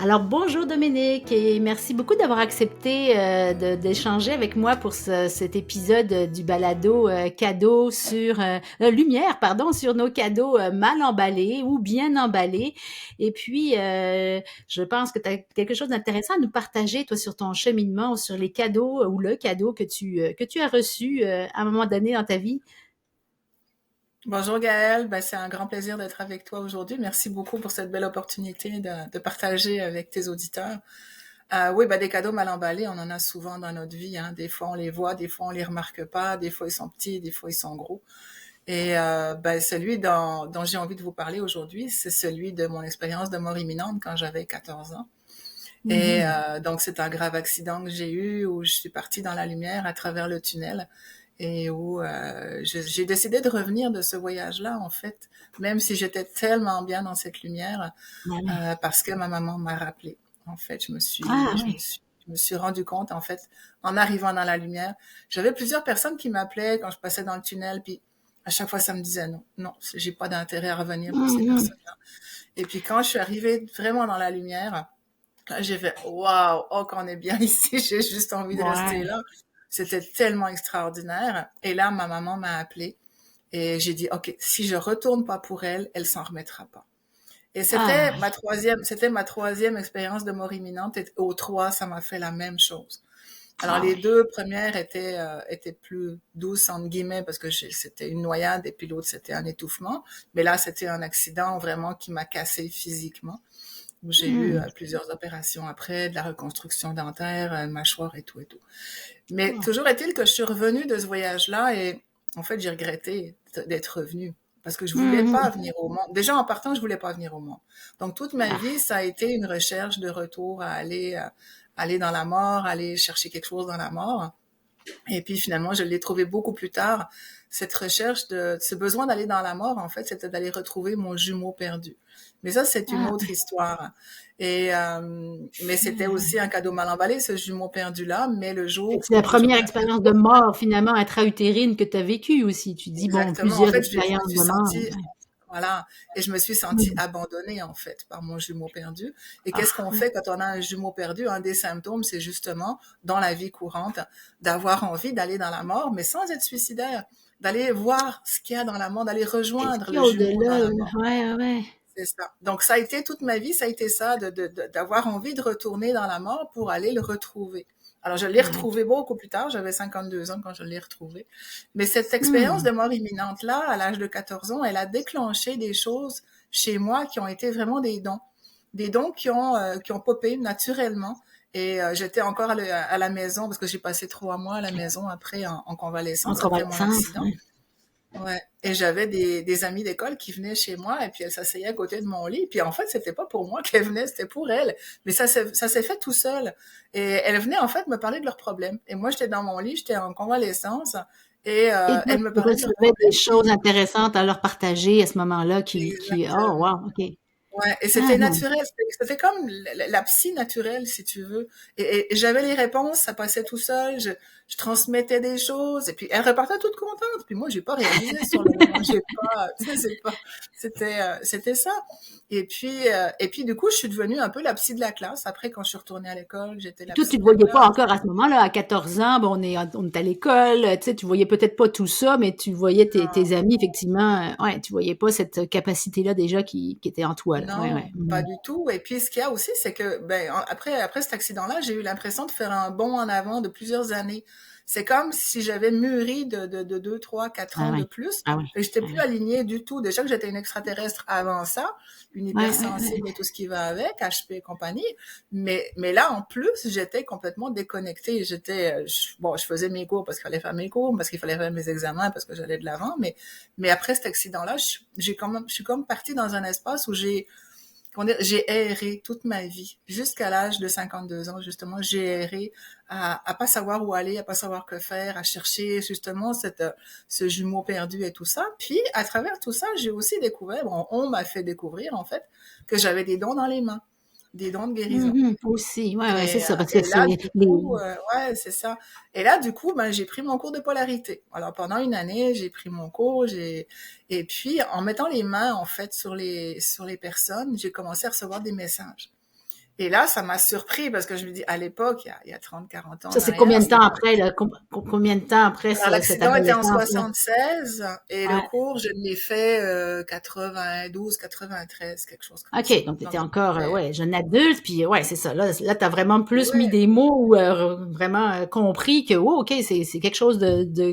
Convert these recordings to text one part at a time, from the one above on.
Alors bonjour Dominique et merci beaucoup d'avoir accepté d'échanger avec moi pour cet épisode du balado cadeau sur lumière pardon sur nos cadeaux mal emballés ou bien emballés. Et puis je pense que tu as quelque chose d'intéressant à nous partager toi sur ton cheminement ou sur les cadeaux ou le cadeau que tu as reçu à un moment donné dans ta vie. Bonjour Gaëlle, c'est un grand plaisir d'être avec toi aujourd'hui. Merci beaucoup pour cette belle opportunité de partager avec tes auditeurs. Oui, des cadeaux mal emballés, on en a souvent dans notre vie, hein. Des fois on les voit, des fois on les remarque pas, des fois ils sont petits, des fois ils sont gros. Et celui dont j'ai envie de vous parler aujourd'hui, c'est celui de mon expérience de mort imminente quand j'avais 14 ans. Et Mhm. donc c'est un grave accident que j'ai eu où je suis partie dans la lumière à travers le tunnel et où j'ai décidé de revenir de ce voyage-là, en fait, même si j'étais tellement bien dans cette lumière, Ah ouais. parce que ma maman m'a rappelé. En fait, Ah ouais. je me suis rendu compte, en fait, en arrivant dans la lumière, j'avais plusieurs personnes qui m'appelaient quand je passais dans le tunnel, puis à chaque fois, ça me disait non, non, j'ai pas d'intérêt à revenir pour ces Mhm. personnes-là. Et puis quand je suis arrivée vraiment dans la lumière, j'ai fait waouh, oh qu'on est bien ici, j'ai juste envie de rester Ouais. là. C'était tellement extraordinaire. Et là, ma maman m'a appelée et j'ai dit ok, si je retourne pas pour elle, elle s'en remettra pas. Et Ah ouais. c'était ma troisième expérience de mort imminente. Et aux trois, ça m'a fait la même chose. Alors Ah les ouais. deux premières étaient plus douces entre guillemets parce que c'était une noyade et puis l'autre c'était un étouffement. Mais là, c'était un accident vraiment qui m'a cassé physiquement où j'ai eu Mhm. plusieurs opérations après, de la reconstruction dentaire, mâchoire et tout et tout. Mais Oh. toujours est-il que je suis revenue de ce voyage-là et en fait, j'ai regretté d'être revenue parce que je voulais pas Mhm. venir au monde. Déjà, en partant, je voulais pas venir au monde. Donc, toute ma Ah. vie, ça a été une recherche de retour à aller dans la mort, aller chercher quelque chose dans la mort. Et puis finalement, je l'ai trouvé beaucoup plus tard. Cette recherche ce besoin d'aller dans la mort, en fait, c'était d'aller retrouver mon jumeau perdu. Mais ça, c'est une Ah. autre histoire. Et mais c'était aussi un cadeau mal emballé, ce jumeau perdu-là. Mais le Fait que jour c'est la que je première regardais expérience de mort finalement intra-utérine que tu as vécue aussi. Tu dis, bon, exactement, en plusieurs fait, je me expériences suis de mort. sentie voilà. Et je me suis sentie Mhm. abandonnée, en fait, par mon jumeau perdu. Et qu'est-ce Ah, qu'on ouais. fait quand on a un jumeau perdu? Un des symptômes, c'est justement, dans la vie courante, d'avoir envie d'aller dans la mort, mais sans être suicidaire. D'aller voir ce qu'il y a dans la mort, d'aller Qu'est-ce rejoindre qu'il y le a jumeau dans au-delà, la là? mort. Ouais, ouais, ouais. C'est ça. Donc, ça a été toute ma vie, ça a été ça, d'avoir envie de retourner dans la mort pour aller le retrouver. Alors, je l'ai Ouais. retrouvé beaucoup plus tard, j'avais 52 ans quand je l'ai retrouvé. Mais cette expérience Hmm. de mort imminente-là, à l'âge de 14 ans, elle a déclenché des choses chez moi qui ont été vraiment des dons. Des dons qui ont popé naturellement. Et j'étais encore à la maison, parce que j'ai passé 3 mois à la maison après en En convalescence, après mon convalescence, accident. ouais. Ouais. Et j'avais des amis d'école qui venaient chez moi et puis elle s'asseyait à côté de mon lit. Puis en fait, c'était pas pour moi qu'elle venait, c'était pour elle. Mais ça s'est fait tout seul. Et elle venait en fait me parler de leurs problèmes. Et moi, j'étais dans mon lit, j'étais en convalescence et Et toi, elle me tu parlait de leurs recevais des problèmes. choses intéressantes à leur partager à ce moment-là oh, Exactement. wow, OK. Ouais, et Ah, c'était naturel, c'était comme la psy naturelle, si tu veux. Et j'avais les réponses, ça passait tout seul, je transmettais des choses, et puis elle repartait toute contente. Puis moi, j'ai pas réalisé sur le moment, j'ai pas, tu sais, c'est pas, c'était ça. Et puis du coup, je suis devenue un peu la psy de la classe. Après, quand je suis retournée à l'école, j'étais puis la toi, tu psy te de la voyais pas classe. encore à ce moment-là, à 14 ans, bon, on est à l'école, tu sais, tu voyais peut-être pas tout ça, mais tu voyais tes amis, effectivement, ouais, tu voyais pas cette capacité-là déjà qui était en toi, là. Ouais, Non, ouais. pas Mhm. du tout. Et puis, ce qu'il y a aussi, c'est que, après cet accident-là, j'ai eu l'impression de faire un bond en avant de plusieurs années. C'est comme si j'avais mûri de 2, 3, 4 Ah ans de ouais. plus. Ah ouais. Et j'étais Ah plus ouais. alignée du tout. Déjà que j'étais une extraterrestre avant ça, une Ouais, ouais, ouais. hypersensible et tout ce qui va avec, HP et compagnie. Mais là, en plus, j'étais complètement déconnectée. Bon, je faisais mes cours parce qu'il fallait faire mes cours, parce qu'il fallait faire mes examens, parce que j'allais de l'avant. Mais après cet accident-là, je suis comme partie dans un espace où j'ai erré toute ma vie, jusqu'à l'âge de 52 ans, justement, j'ai erré à pas savoir où aller, à pas savoir que faire, à chercher justement ce jumeau perdu et tout ça. Puis, à travers tout ça, j'ai aussi découvert, bon, on m'a fait découvrir, en fait, que j'avais des dons dans les mains, des dons de guérison. Mhm. Aussi, ouais, ouais, c'est ça, parce que Et là, c'est du les, coup, ouais, c'est ça. Et là, du coup, j'ai pris mon cours de polarité. Alors, pendant une année, j'ai pris mon cours, et puis, en mettant les mains, en fait, sur les personnes, j'ai commencé à recevoir des messages. Et là, ça m'a surpris parce que je me dis, à l'époque, il y a 30, 40 ans Ça, en c'est arrière, combien de temps c'était pas. après, là? Combien de temps après Alors, cette l'accident était en adolescence-là? 76 et le Ouais. cours, je l'ai fait 92, 93, quelque chose comme ça. OK, donc tu Donc, étais ça encore, fait. ouais, jeune adulte, puis ouais, c'est ça. Là, tu as vraiment plus mis Ouais, des mots ou vraiment compris que, oh, OK, c'est quelque chose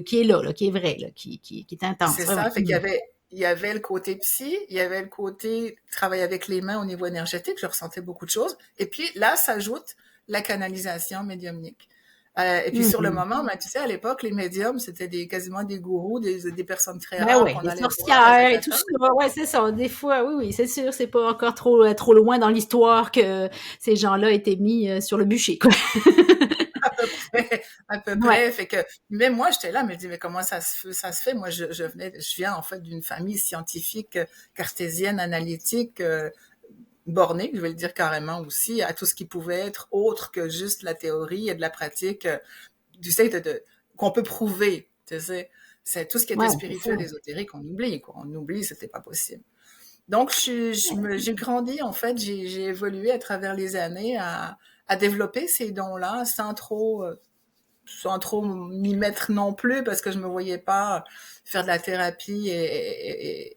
qui est là, qui est vrai, là, qui est intense. c'est Ouais, ouais. ça. Fait qu'il y avait le côté psy, il y avait le côté travail avec les mains au niveau énergétique, je ressentais beaucoup de choses. Et puis là, s'ajoute la canalisation médiumnique. Et puis sur le Mhm. moment, ben, tu sais, à l'époque, les médiums, c'était quasiment des gourous, des personnes très Ben rares ouais, qu'on des allait voir, ta, ta, sorcières et ta, tout ta. ça. Ouais, c'est ça. Des fois, oui, oui, c'est sûr, c'est pas encore trop loin dans l'histoire que ces gens-là étaient mis sur le bûcher, quoi. À peu près, à peu Ouais. près. Fait que, même moi, j'étais là, mais je dis, mais comment ça se fait? Moi, je viens, en fait, d'une famille scientifique, cartésienne, analytique, bornée, je vais le dire carrément aussi, à tout ce qui pouvait être autre que juste la théorie et de la pratique, tu sais, qu'on peut prouver, tu sais. C'est tout ce qui était Ouais, c'est ça. spirituel, ésotérique, on oublie, quoi. On oublie, c'était pas possible. Donc, j'ai grandi, en fait, j'ai évolué à travers les années à développer ces dons-là sans trop m'y mettre non plus parce que je me voyais pas faire de la thérapie et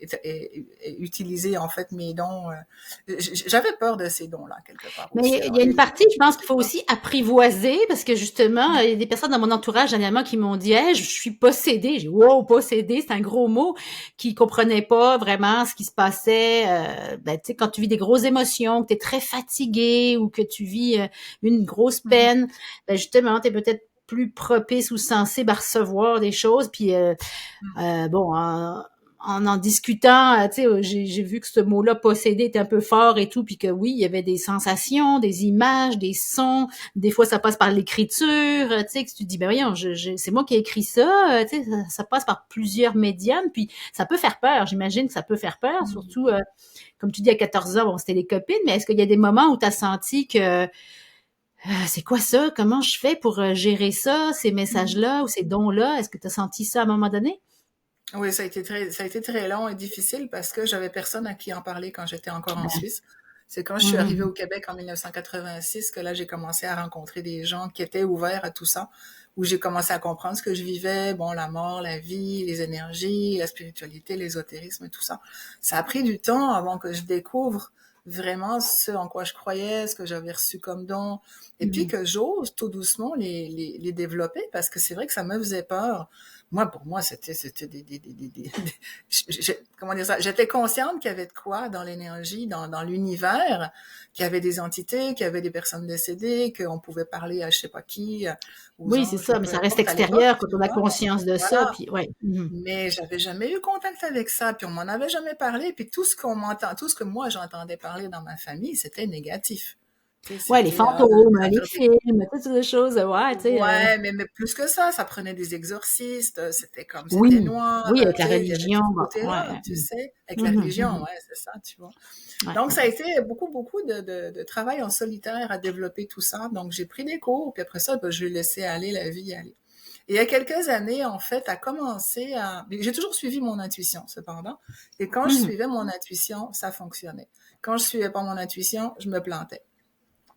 utiliser en fait mes dons. J'avais peur de ces dons-là quelque part aussi. Mais il Alors y a une les partie, je pense qu'il tu faut vois. aussi apprivoiser parce que justement, il y a des personnes dans mon entourage dernièrement qui m'ont dit hey, je suis possédée. J'ai dit wow, possédée, c'est un gros mot qui comprenaient pas vraiment ce qui se passait. Ben, tu sais, quand tu vis des grosses émotions, que tu es très fatigué ou que tu vis une grosse Mhm. peine, ben justement, tu es peut-être plus propice ou sensible à recevoir des choses. Puis bon, en discutant, tu sais, j'ai vu que ce mot-là possédé était un peu fort et tout, puis que oui, il y avait des sensations, des images, des sons. Des fois, ça passe par l'écriture, tu sais, que tu te dis, ben voyons, c'est moi qui ai écrit ça, tu sais, ça passe par plusieurs médiums, puis ça peut faire peur. J'imagine que ça peut faire peur, Mhm. surtout, comme tu dis, à 14 ans, bon, c'était les copines, mais est-ce qu'il y a des moments où tu as senti que c'est quoi ça? Comment je fais pour gérer ça, ces Mhm. messages-là ou ces dons-là? Est-ce que tu as senti ça à un moment donné? Oui, ça a été très long et difficile parce que j'avais personne à qui en parler quand j'étais encore en Ouais. Suisse. C'est quand je suis arrivée Mhm. au Québec en 1986 que là, j'ai commencé à rencontrer des gens qui étaient ouverts à tout ça, où j'ai commencé à comprendre ce que je vivais, bon, la mort, la vie, les énergies, la spiritualité, l'ésotérisme et tout ça. Ça a pris du temps avant que je découvre vraiment ce en quoi je croyais, ce que j'avais reçu comme don, et puis Mhm. que j'ose tout doucement les développer parce que c'est vrai que ça me faisait peur. Moi, pour moi, c'était comment dire ça? J'étais consciente qu'il y avait de quoi dans l'énergie, dans l'univers, qu'il y avait des entités, qu'il y avait des personnes décédées, qu'on pouvait parler à je sais pas qui, aux Oui, c'est anges ou ça, mais peu ça reste importe à l'époque, extérieur quand tu on a vois. conscience de ça, Voilà. puis ouais. Mhm. Mais j'avais jamais eu contact avec ça, puis on m'en avait jamais parlé, puis tout ce que moi j'entendais parler dans ma famille, c'était négatif. Tu sais, Ouais, les c'était fantômes, ça les faire des. films, toutes ces choses, ouais, tu sais. Ouais, mais plus que ça prenait des exorcistes, c'était Oui, noir, oui, avec tu la sais, il y avait religion, tout ce bon, ouais, côté-là, ouais. tu sais, avec la Mhm, religion, mhm. ouais, c'est ça, tu vois. Ouais, Donc, ouais. ça a été beaucoup, beaucoup de travail en solitaire à développer tout ça. Donc, j'ai pris des cours, puis après ça, ben, je l'ai laissé aller, la vie aller. Et il y a quelques années, en fait, à commencer à. J'ai toujours suivi mon intuition, cependant. Et quand je Mhm, suivais mon intuition, ça fonctionnait. Quand je suivais pas mon intuition, je me plantais.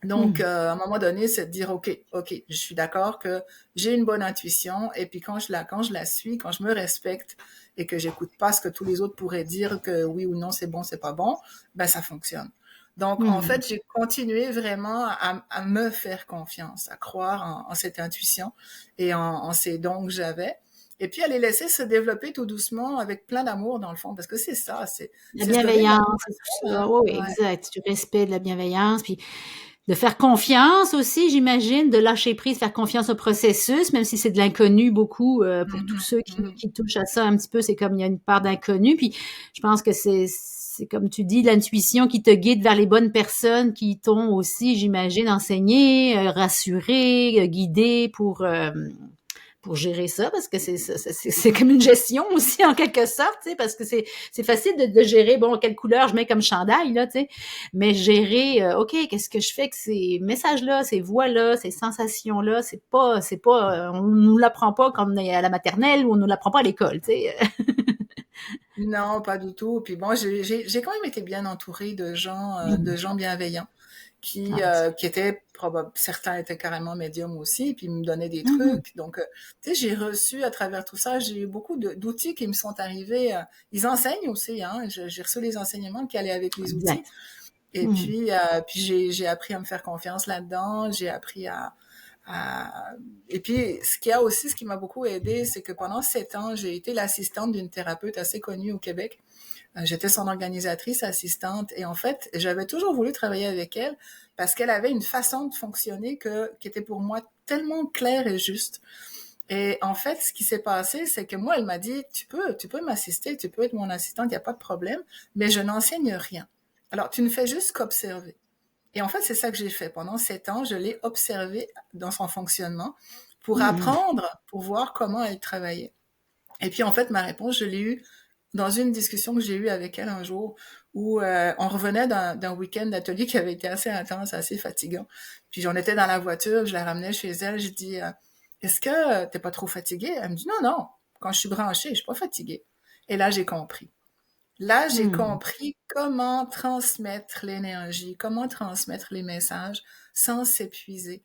Donc, mhm, à un moment donné, c'est de dire, OK, je suis d'accord que j'ai une bonne intuition, et puis quand je la suis, quand je me respecte et que j'écoute pas ce que tous les autres pourraient dire que oui ou non, c'est bon, c'est pas bon, ben ça fonctionne. Donc, en mhm. fait, j'ai continué vraiment à me faire confiance, à croire en cette intuition et en ces dons que j'avais. Et puis, à les laisser se développer tout doucement avec plein d'amour, dans le fond, parce que c'est ça, c'est, La c'est se donner de l'amour bienveillance à et tout soi, ça, hein. oui, oui, Ouais. exact. Du respect, de la bienveillance, puis de faire confiance aussi, j'imagine, de lâcher prise, faire confiance au processus, même si c'est de l'inconnu beaucoup pour tous Mhm, ceux mhm. qui touchent à ça un petit peu, c'est comme il y a une part d'inconnu. Puis je pense que c'est comme tu dis, l'intuition qui te guide vers les bonnes personnes qui t'ont aussi, j'imagine, enseigné, rassuré, guidé pour gérer ça parce que c'est comme une gestion aussi en quelque sorte, tu sais, parce que c'est facile de gérer bon quelle couleur je mets comme chandail là, tu sais, mais gérer OK, qu'est-ce que je fais que ces messages là, ces voix là, ces sensations là, c'est pas on nous l'apprend pas quand on est à la maternelle ou on nous l'apprend pas à l'école, tu sais. Non, pas du tout. Puis bon, j'ai quand même été bien entourée de Mhm. gens bienveillants Ah, c'est qui étaient probablement, certains étaient carrément médiums aussi, puis ils me donnaient des mhm. trucs. Donc, tu sais, j'ai reçu à travers tout ça, j'ai eu beaucoup d'outils qui me sont arrivés. Ils enseignent aussi, hein. J'ai reçu les enseignements qui allaient avec les outils. Exact. Et Mhm. puis j'ai appris à me faire confiance là-dedans. J'ai appris à... Et puis, ce qu'il y a aussi, ce qui m'a beaucoup aidé, c'est que pendant 7 ans, j'ai été l'assistante d'une thérapeute assez connue au Québec. J'étais son organisatrice assistante et en fait, j'avais toujours voulu travailler avec elle parce qu'elle avait une façon de fonctionner qui était pour moi tellement claire et juste. Et en fait, ce qui s'est passé, c'est que moi, elle m'a dit, tu peux m'assister, tu peux être mon assistante, il n'y a pas de problème, mais je n'enseigne rien. Alors, tu ne fais juste qu'observer. Et en fait, c'est ça que j'ai fait. Pendant 7 ans, je l'ai observé dans son fonctionnement pour Mhm. apprendre, pour voir comment elle travaillait. Et puis, en fait, ma réponse, je l'ai eue dans une discussion que j'ai eue avec elle un jour où on revenait d'un week-end d'atelier qui avait été assez intense, assez fatigant. Puis j'en étais dans la voiture, je la ramenais chez elle, je dis est-ce que t'es pas trop fatiguée? Elle me dit non, non, quand je suis branchée, je suis pas fatiguée. Et là, j'ai compris. Là, j'ai Mhm. compris comment transmettre l'énergie, comment transmettre les messages sans s'épuiser,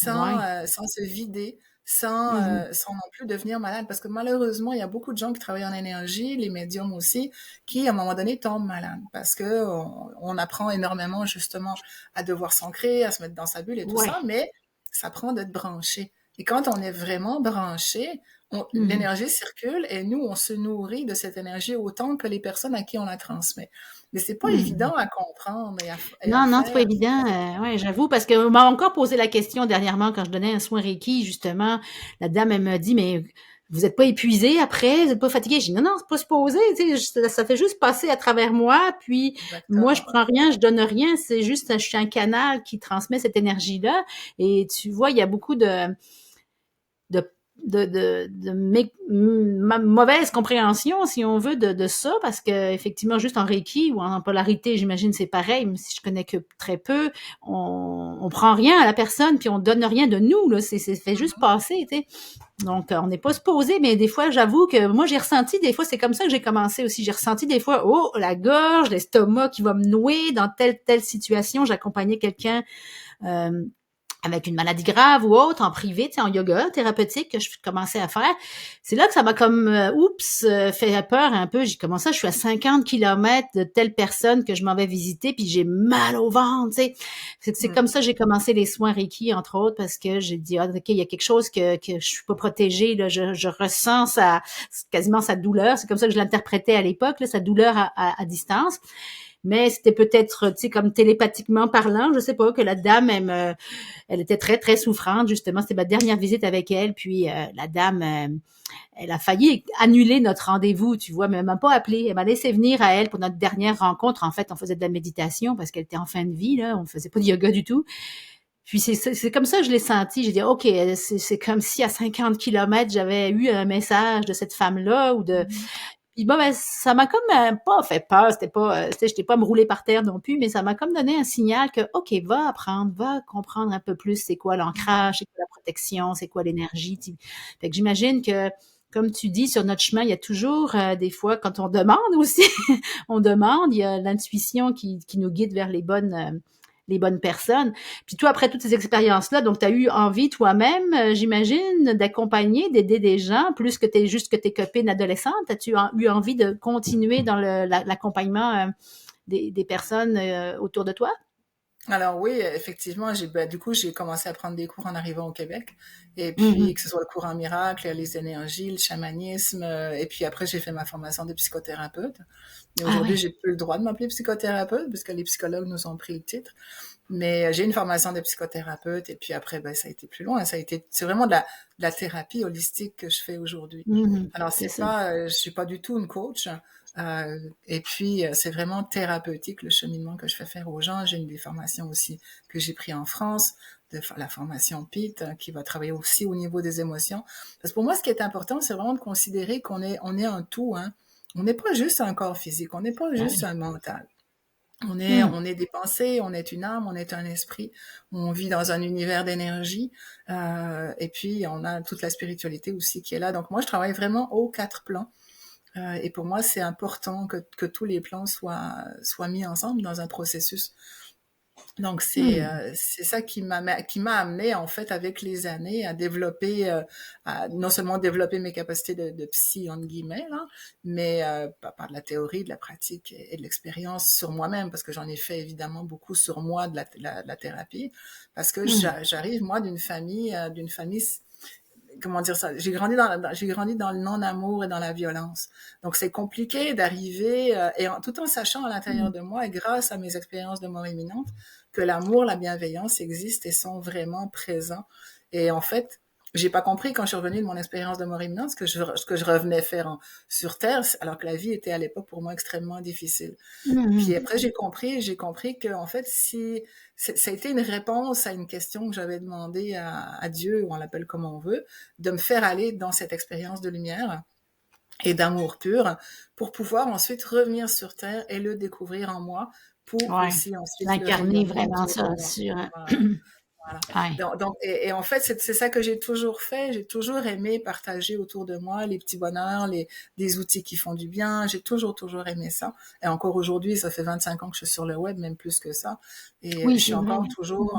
Ouais. sans se vider, Mhm. sans non plus devenir malade. Parce que malheureusement, il y a beaucoup de gens qui travaillent en énergie, les médiums aussi, qui à un moment donné tombent malades parce que on apprend énormément justement à devoir s'ancrer, à se mettre dans sa bulle et tout Ouais. ça, mais ça prend d'être branché. Et quand on est vraiment branché, Mhm. l'énergie circule et nous, on se nourrit de cette énergie autant que les personnes à qui on la transmet. Mais c'est pas Mhm. évident à comprendre et à Non, non, c'est pas faire. évident. Ouais, j'avoue, parce qu'on m'a encore posé la question dernièrement quand je donnais un soin Reiki, justement. La dame, elle m'a dit, mais vous êtes pas épuisé après? Vous êtes pas fatigué? J'ai dit, non, non, c'est pas supposé. Tu sais, ça fait juste passer à travers moi. Puis, moi, je Exactement. prends rien, je donne rien. C'est juste, je suis un canal qui transmet cette énergie-là. Et tu vois, il y a beaucoup de, mauvaise compréhension, si on veut, de ça, parce que effectivement, juste en Reiki ou en polarité, j'imagine c'est pareil, même si je connais que très peu, on prend rien à la personne, puis on donne rien de nous, là, c'est fait juste Mhm. passer, tu sais. Donc, on n'est pas supposé, mais des fois, j'avoue que moi, j'ai ressenti, des fois, c'est comme ça que j'ai commencé aussi. J'ai ressenti des fois, oh, la gorge, l'estomac qui va me nouer dans telle situation. J'accompagnais quelqu'un euh, avec une maladie grave ou autre, en privé, tu sais, en yoga thérapeutique que je commençais à faire. C'est là que ça m'a comme, fait peur un peu. J'ai commencé, je suis à 50 kilomètres de telle personne que je m'en vais visiter, puis j'ai mal au ventre, tu sais. C'est Mhm. comme ça que j'ai commencé les soins Reiki, entre autres, parce que j'ai dit, ah, OK, il y a quelque chose que je suis pas protégée, là, je ressens quasiment sa douleur. C'est comme ça que je l'interprétais à l'époque, là, sa douleur à distance. Mais c'était peut-être, tu sais, comme télépathiquement parlant, je sais pas, que la dame, elle était très, très souffrante, justement. C'était ma dernière visite avec elle. Puis la dame, elle a failli annuler notre rendez-vous, tu vois, mais elle m'a pas appelé. Elle m'a laissé venir à elle pour notre dernière rencontre. En fait, on faisait de la méditation parce qu'elle était en fin de vie, là. On faisait pas de yoga du tout. Puis c'est comme ça que je l'ai senti. J'ai dit, OK, c'est comme si à 50 kilomètres, j'avais eu un message de cette femme-là ou de, Mhm. puis bon, ben, ça m'a comme pas fait peur, c'était pas, tu sais, j'étais pas me rouler par terre non plus, mais ça m'a comme donné un signal que, OK, va apprendre, va comprendre un peu plus c'est quoi l'ancrage, c'est quoi la protection, c'est quoi l'énergie. Fait que j'imagine que, comme tu dis, sur notre chemin, il y a toujours des fois, quand on demande aussi, on demande, il y a l'intuition qui nous guide vers les bonnes personnes. Puis toi, après toutes ces expériences-là, donc tu as eu envie toi-même, j'imagine, d'accompagner, d'aider des gens, plus que t'es juste que tes copines adolescentes. As-tu eu envie de continuer dans l'accompagnement des personnes autour de toi? Alors oui, effectivement, du coup, j'ai commencé à prendre des cours en arrivant au Québec. Et puis, Mhm. que ce soit le courant miracle, les énergies, le chamanisme. Et puis après, j'ai fait ma formation de psychothérapeute. Et Ah aujourd'hui, oui. j'ai plus le droit de m'appeler psychothérapeute puisque les psychologues nous ont pris le titre. Mais j'ai une formation de psychothérapeute et puis après, ben, ça a été plus loin. C'est vraiment de la thérapie holistique que je fais aujourd'hui. Mhm. Alors, C'est c'est ça. pas, je suis pas du tout une coach. Et puis, c'est vraiment thérapeutique le cheminement que je fais faire aux gens. J'ai une des formations aussi que j'ai pris en France, la formation PIT, qui va travailler aussi au niveau des émotions. Parce que pour moi, ce qui est important, c'est vraiment de considérer on est un tout, hein. On n'est pas juste un corps physique, on n'est pas Ah juste oui. un mental. Mhm. On est des pensées, on est une âme, on est un esprit, on vit dans un univers d'énergie, et puis on a toute la spiritualité aussi qui est là. Donc moi, je travaille vraiment aux 4 plans. Et pour moi, c'est important que tous les plans soient mis ensemble dans un processus. Donc Hmm. c'est ça qui m'a amené en fait avec les années à développer à non seulement développer mes capacités de psy entre guillemets là, mais par de la théorie, de la pratique et de l'expérience sur moi-même parce que j'en ai fait évidemment beaucoup sur moi de la thérapie parce que Hmm. j'arrive moi d'une famille comment dire ça, j'ai grandi dans le non-amour et dans la violence. Donc c'est compliqué d'arriver tout en sachant à l'intérieur Hmm. de moi et grâce à mes expériences de mort imminente que l'amour, la bienveillance existent et sont vraiment présents. Et en fait, j'ai pas compris quand je suis revenue de mon expérience de mort imminente ce que je revenais faire sur Terre, alors que la vie était à l'époque pour moi extrêmement difficile. Puis Hmm. après, j'ai compris que, en fait, si, ça a été une réponse à une question que j'avais demandé à Dieu, ou on l'appelle comme on veut, de me faire aller dans cette expérience de lumière et d'amour pur pour pouvoir ensuite revenir sur Terre et le découvrir en moi pour Ouais. aussi ensuite le D'incarner rayonner vraiment autour de ça moi. sur... Voilà. Voilà. Ouais. Et en fait, c'est ça que j'ai toujours fait. J'ai toujours aimé partager autour de moi les petits bonheurs, des outils qui font du bien. J'ai toujours aimé ça. Et encore aujourd'hui, ça fait 25 ans que je suis sur le web, même plus que ça. Et Oui, je suis c'est vrai. encore toujours,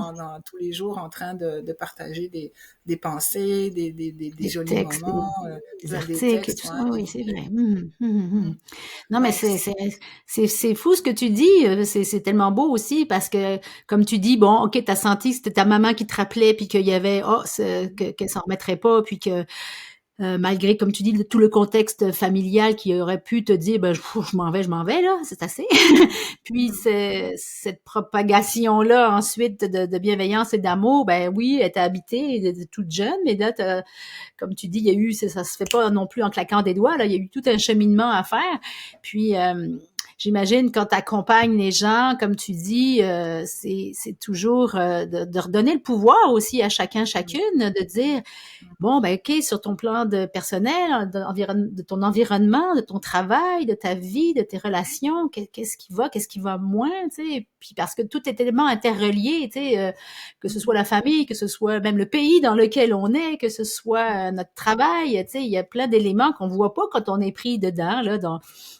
tous les jours, en train de partager des pensées, des Des jolis textes, moments, des des articles et tout textes, ça. ouais, Oui, des oui, c'est vidéos. vrai. Mhm, mhm, mhm. Mhm. Non, mais Donc, c'est fou ce que tu dis. C'est tellement beau aussi parce que, comme tu dis, bon, ok, t'as senti que c'était ta maman qui te rappelait, puis qu'il y avait, qu'elle s'en remettrait pas, puis que malgré, comme tu dis, tout le contexte familial qui aurait pu te dire, ben, je m'en vais, là, c'est assez. Puis mhm. cette propagation-là ensuite de bienveillance et d'amour, ben oui, elle t'a habité de toute jeune, mais là, comme tu dis, il y a eu, ça se fait pas non plus en claquant des doigts, là, il y a eu tout un cheminement à faire. Puis, j'imagine quand tu accompagnes les gens, comme tu dis, c'est toujours de redonner le pouvoir aussi à chacun, chacune, de dire, bon, ben OK, sur ton plan de personnel, de ton environnement, de ton travail, de ta vie, de tes relations, qu'est-ce qui va moins, tu sais, puis parce que tout est tellement interrelié, tu sais, que ce soit la famille, que ce soit même le pays dans lequel on est, que ce soit notre travail, tu sais, il y a plein d'éléments qu'on voit pas quand on est pris dedans, là,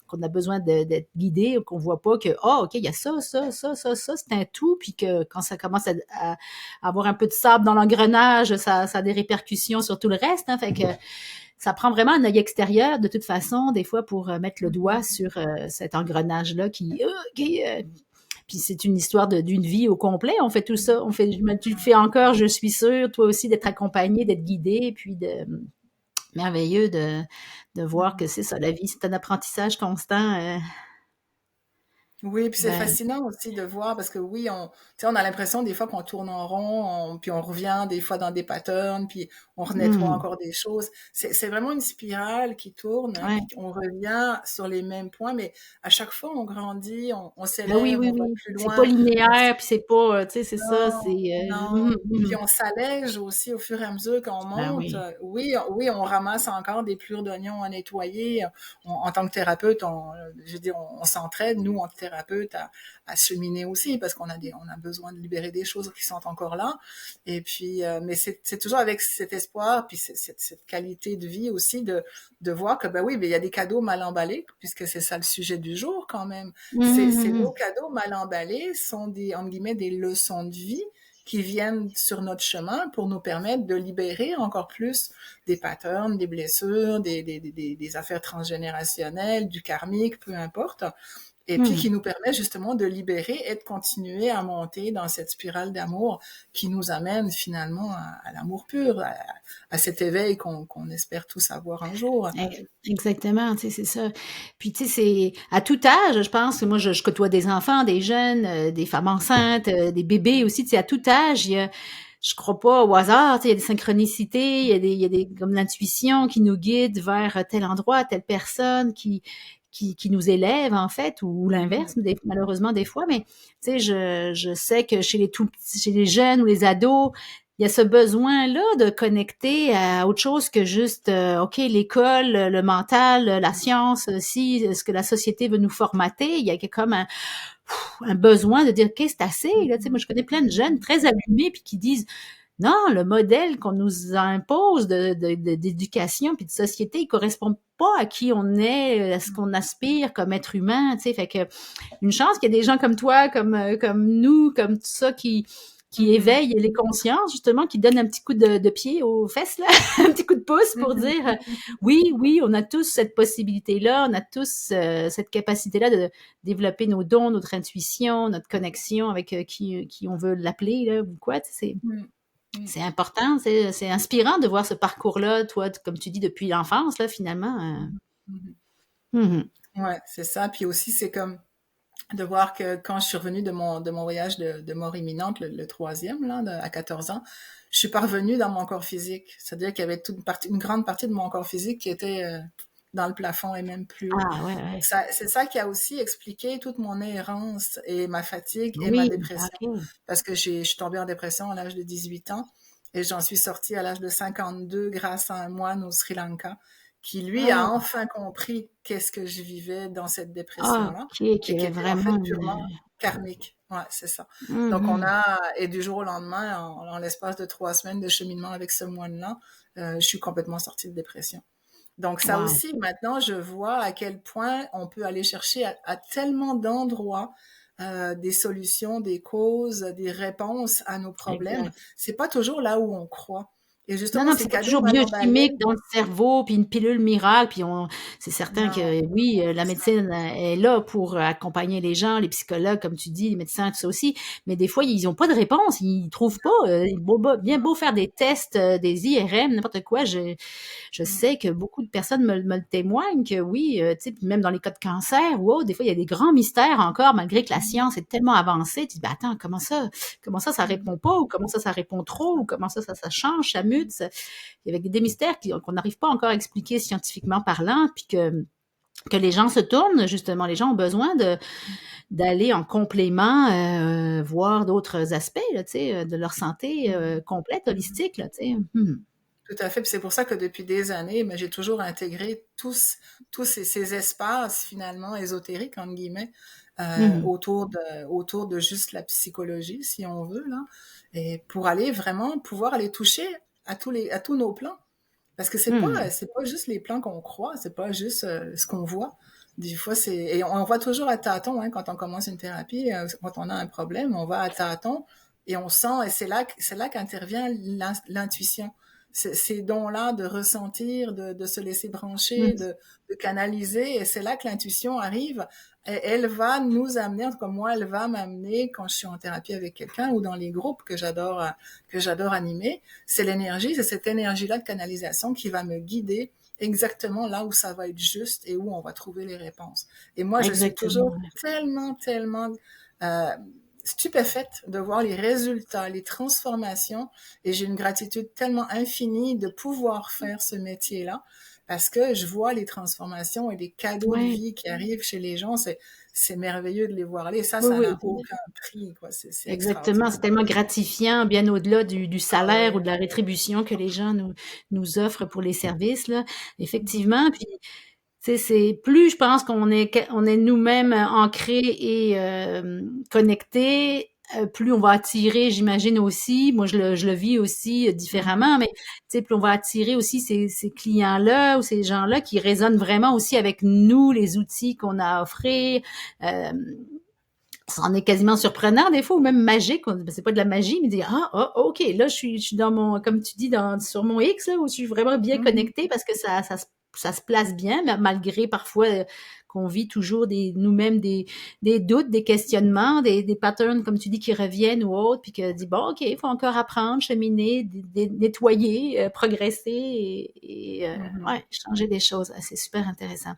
qu'on a besoin d'être guidé, ou qu'on voit pas que, OK, il y a ça, c'est un tout, puis que quand ça commence à avoir un peu de sable dans l'engrenage, ça a des répercussions sur tout le reste. Hein, fait que ça prend vraiment un œil extérieur, de toute façon, des fois, pour mettre le doigt sur cet engrenage-là puis c'est une histoire d'une vie au complet. On fait tout ça. Tu le fais encore, je suis sûre, toi aussi, d'être accompagné, d'être guidé, puis merveilleux de voir que Mhm. c'est ça, la vie, c'est un apprentissage constant. Oui, puis c'est Ben, fascinant aussi de voir parce que oui, tu sais, on a l'impression des fois qu'on tourne en rond, puis on revient des fois dans des patterns, puis on renettoie hmm, encore des choses. C'est vraiment une spirale qui tourne, hein, ouais. puis on revient sur les mêmes points, mais à chaque fois on grandit, on Ben oui, s'élève, oui, on va oui. plus C'est pas loin, on linéaire, puis c'est pas, tu sais, c'est ça, non, c'est... non. Puis on s'allège aussi au fur et à mesure qu'on ben monte. oui. Oui, oui, on ramasse encore des plures d'oignons à nettoyer. En tant que thérapeute, je veux dire, on s'entraide, nous, en thérapeute, à cheminer aussi, parce on a besoin de libérer des choses qui sont encore là. Et puis, mais c'est toujours avec cet espoir, puis cette qualité de vie aussi de voir que, ben oui, mais il y a des cadeaux mal emballés, puisque c'est ça le sujet du jour quand même. Nos Mhm. cadeaux mal emballés sont entre guillemets, des leçons de vie qui viennent sur notre chemin pour nous permettre de libérer encore plus des patterns, des blessures, des affaires transgénérationnelles, du karmique, peu importe. Et puis Mhm. qui nous permet justement de libérer et de continuer à monter dans cette spirale d'amour qui nous amène finalement à l'amour pur, à cet éveil qu'on espère tous avoir un jour. Exactement, tu sais, c'est ça. Puis, tu sais, c'est à tout âge, je pense, moi, je côtoie des enfants, des jeunes, des femmes enceintes, des bébés aussi, tu sais, à tout âge, je crois pas au hasard, tu sais, il y a des synchronicités, il y a des, comme l'intuition qui nous guide vers tel endroit, telle personne qui nous élève, en fait, ou l'inverse, malheureusement, des fois, mais, tu sais, je sais que chez les jeunes ou les ados, il y a ce besoin-là de connecter à autre chose que juste, OK, l'école, le mental, la science, si ce que la société veut nous formater, il y a comme un besoin de dire, OK, c'est assez. Là, tu sais, moi, je connais plein de jeunes très allumés puis qui disent, non, le modèle qu'on nous impose d'éducation puis de société, il correspond pas à qui on est, à ce qu'on aspire comme être humain, tu sais. Fait que une chance qu'il y a des gens comme toi, comme nous, comme tout ça qui Mhm. éveillent les consciences, justement, qui donnent un petit coup de pied aux fesses, là, un petit coup de pouce pour dire oui, oui, on a tous cette possibilité-là, on a tous cette capacité-là de développer nos dons, notre intuition, notre connexion avec qui on veut l'appeler, là, ou quoi, tu sais, Mhm. Mhm. c'est important, c'est inspirant de voir ce parcours-là, toi, comme tu dis, depuis l'enfance, là, finalement. Mhm. Mhm. Ouais, c'est ça. Puis aussi, c'est comme de voir que quand je suis revenue de mon voyage de mort imminente, le troisième, là, à 14 ans, je suis pas revenue dans mon corps physique. C'est-à-dire qu'il y avait une grande partie de mon corps physique qui était dans le plafond et même plus haut. Ah, ouais, Donc ouais. ça, c'est ça qui a aussi expliqué toute mon errance et ma fatigue et ma Oui, dépression. ok. Parce que je suis tombée en dépression à l'âge de 18 ans et j'en suis sortie à l'âge de 52 grâce à un moine au Sri Lanka qui, lui, a Ah, enfin compris qu'est-ce que je vivais dans cette dépression-là ok, qui et qui avait était en fait vraiment purement karmique. Ouais, c'est ça. Donc on Mhm. a, et du jour au lendemain, en l'espace de 3 semaines de cheminement avec ce moine-là, je suis complètement sortie de dépression. Donc ça Wow. aussi, maintenant, je vois à quel point on peut aller chercher à tellement d'endroits des solutions, des causes, des réponses à nos problèmes. Exact. C'est pas toujours là où on croit. Et Non, justement, non, puis ces c'est pas cadeaux toujours mal emballés, biochimique dans le cerveau, puis une pilule miracle, puis c'est certain non, que oui, la c'est ça. médecine est là pour accompagner les gens, les psychologues, comme tu dis, les médecins, tout ça aussi. Mais des fois, ils ont pas de réponse, ils trouvent pas. Bien beau faire des tests, des IRM, n'importe quoi. Je Mm, sais que beaucoup de personnes me le témoignent que oui, tu sais, puis même dans les cas de cancer ou autre, des fois, il y a des grands mystères encore, malgré que la mm, science est tellement avancée. Tu te dis, ben, attends, ça mm, répond pas, ou comment ça répond trop, ou comment ça change, ça mute. Il y avait des mystères qu'on n'arrive pas encore à expliquer scientifiquement parlant, puis que les gens se tournent, justement, les gens ont besoin d'aller en complément, voir d'autres aspects, là, tu sais, de leur santé mm, complète, mm. holistique, là, tu sais. Mhm. Tout à fait. Puis c'est pour ça que depuis des années, mais j'ai toujours intégré tous ces espaces finalement ésotériques, entre guillemets, Mhm. autour de juste la psychologie, si on veut, là, et pour aller vraiment pouvoir aller toucher à tous nos plans. Parce que Mhm. c'est pas juste les plans qu'on croit, c'est pas juste ce qu'on voit. Des fois, et on voit toujours à tâtons, hein, quand on commence une thérapie, quand on a un problème, on va à tâtons et on sent, et c'est là qu'intervient l'intuition. Ces dons-là de ressentir, de se laisser brancher, Mhm. de canaliser, et c'est là que l'intuition arrive. Et elle va nous amener, en tout cas moi, elle va m'amener quand je suis en thérapie avec quelqu'un ou dans les groupes que j'adore animer, c'est l'énergie, c'est cette énergie-là de canalisation qui va me guider exactement là où ça va être juste et où on va trouver les réponses. Et moi, je suis Exactement. toujours tellement euh, stupéfaite de voir les résultats, les transformations, et j'ai une gratitude tellement infinie de pouvoir faire ce métier-là parce que je vois les transformations et les cadeaux de Ouais. vie qui arrivent chez les gens. C'est merveilleux de les voir aller. Oui, Ça n'a oui. aucun prix, quoi. C'est Exactement, extraordinaire. c'est tellement gratifiant, bien au-delà du Ah salaire ou ouais. de la rétribution que les gens nous offrent pour les services, là. Mhm. Effectivement, puis tu sais, c'est plus je pense on est nous-mêmes ancrés et connectés, plus on va attirer, j'imagine aussi, moi je le vis aussi Mhm. différemment, mais tu sais, plus on va attirer aussi ces clients-là ou ces gens-là qui résonnent vraiment aussi avec nous, les outils qu'on a à offrir. Euh, Ça en est quasiment surprenant des fois ou même magique. C'est pas de la magie, mais dire ok, là je suis dans mon, comme tu dis, sur mon X là, où je suis vraiment bien Mhm. connectée parce que ça se place bien, malgré parfois qu'on vit toujours nous-mêmes des doutes, des questionnements, des patterns, comme tu dis, qui reviennent ou autres, puis que dit bon, ok, il faut encore apprendre, cheminer, nettoyer, progresser Mhm. ouais, changer des choses. Ah, c'est super intéressant.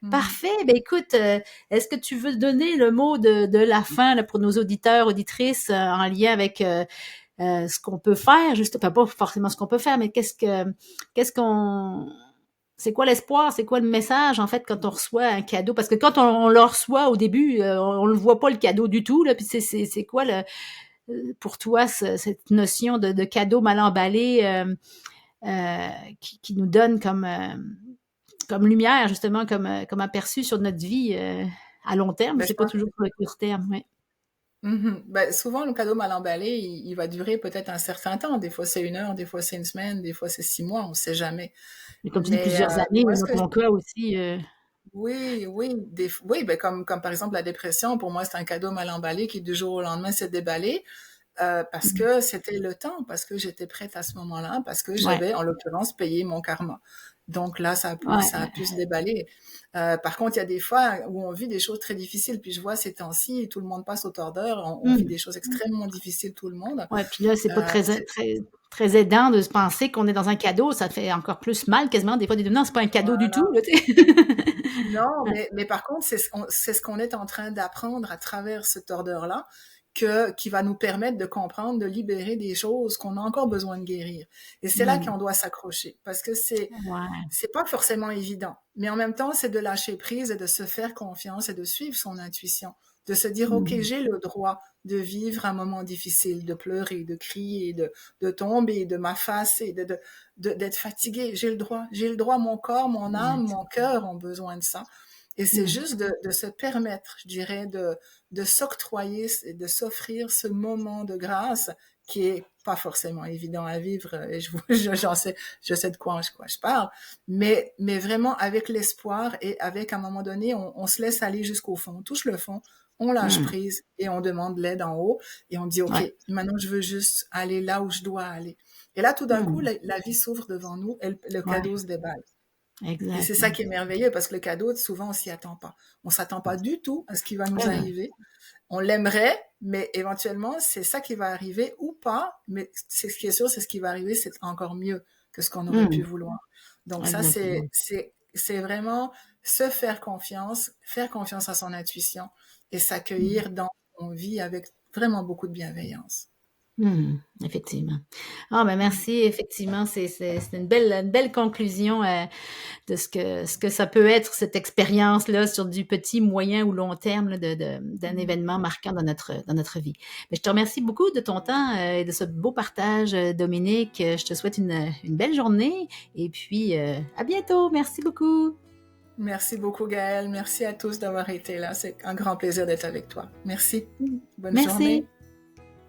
Mhm. Parfait. Ben écoute, est-ce que tu veux donner le mot de la fin là, pour nos auditeurs, auditrices, en lien avec ce qu'on peut faire, juste, enfin, pas forcément ce qu'on peut faire, mais qu'est-ce qu'on, c'est quoi l'espoir, c'est quoi le message en fait quand on reçoit un cadeau? Parce que quand on le reçoit au début, on le voit pas le cadeau du tout là. Puis c'est quoi pour toi cette notion de cadeau mal emballé qui nous donne comme lumière, justement, comme aperçu sur notre vie à long terme, mais Ben, c'est pas toujours sur le court terme. Ouais. Ben, souvent, le cadeau mal emballé, il va durer peut-être un certain temps. Des fois, c'est 1 heure, des fois, c'est 1 semaine, des fois, c'est 6 mois, on ne sait jamais. Mais comme tu dis, Mais plusieurs années, moi, dans ce que ton cas aussi, oui, oui, oui, ben comme par exemple la dépression, pour moi, c'est un cadeau mal emballé qui du jour au lendemain s'est déballé parce mmh, que c'était le temps, parce que j'étais prête à ce moment-là, parce que ouais, j'avais en l'occurrence payé mon karma. Donc là, ça a ouais, pu se déballer. Par contre, il y a des fois où on vit des choses très difficiles, puis je vois ces temps-ci, tout le monde passe au tordeur, on vit mmh. des choses extrêmement difficiles, tout le monde. Ouais, puis là, c'est pas très C'est très très aidant de se penser qu'on est dans un cadeau, ça te fait encore plus mal quasiment des fois de dire: «Non, c'est pas un cadeau du tout», voilà. là, tu sais? Non, Ouais, mais par contre, c'est ce qu'on est en train d'apprendre à travers ce tordeur-là, qui va nous permettre de comprendre, de libérer des choses qu'on a encore besoin de guérir. Et c'est là mmh, qu'on doit s'accrocher, parce que ouais, c'est pas forcément évident. Mais en même temps, c'est de lâcher prise et de se faire confiance et de suivre son intuition. De se dire, OK, mmh, j'ai le droit de vivre un moment difficile, de pleurer, de crier, de tomber, de m'affacer, d'être fatigué. J'ai le droit, mon corps, mon âme, exact. mon cœur ont besoin de ça. Et c'est Mmh, juste de se permettre, je dirais, de s'octroyer, de s'offrir ce moment de grâce qui est pas forcément évident à vivre. Et j'en sais, je sais de quoi je parle. Mais vraiment avec l'espoir et avec, à un moment donné, on se laisse aller jusqu'au fond. On touche le fond, on lâche mmh, prise et on demande l'aide en haut et on dit, OK, ouais, maintenant je veux juste aller là où je dois aller. Et là, tout d'un coup, mmh, la vie s'ouvre devant nous et le ouais, cadeau se déballe. Et c'est exact, ça qui est merveilleux parce que le cadeau, souvent, on s'y attend pas. On s'attend pas du tout à ce qui va nous ouais, ouais, arriver. On l'aimerait, mais éventuellement, c'est ça qui va arriver ou pas. Mais c'est ce qui est sûr, c'est ce qui va arriver, c'est encore mieux que ce qu'on aurait pu mmh, vouloir. Donc ça, exactement. c'est vraiment se faire confiance à son intuition et Mmh. s'accueillir dans son vie avec vraiment beaucoup de bienveillance. Mmh, effectivement. Ah ben, Mm. merci, effectivement, c'est une belle conclusion, de ce que ça peut être cette expérience-là sur du petit, moyen ou long terme là de d'un Mm. événement marquant dans notre vie. Mais je te remercie beaucoup de ton temps, et de ce beau partage, Dominique. Je te souhaite une belle journée et puis, à bientôt. Merci beaucoup. Merci beaucoup, Gaëlle. Merci à tous d'avoir été là. C'est un grand plaisir d'être avec toi. Merci. Mmh. Bonne Merci. journée.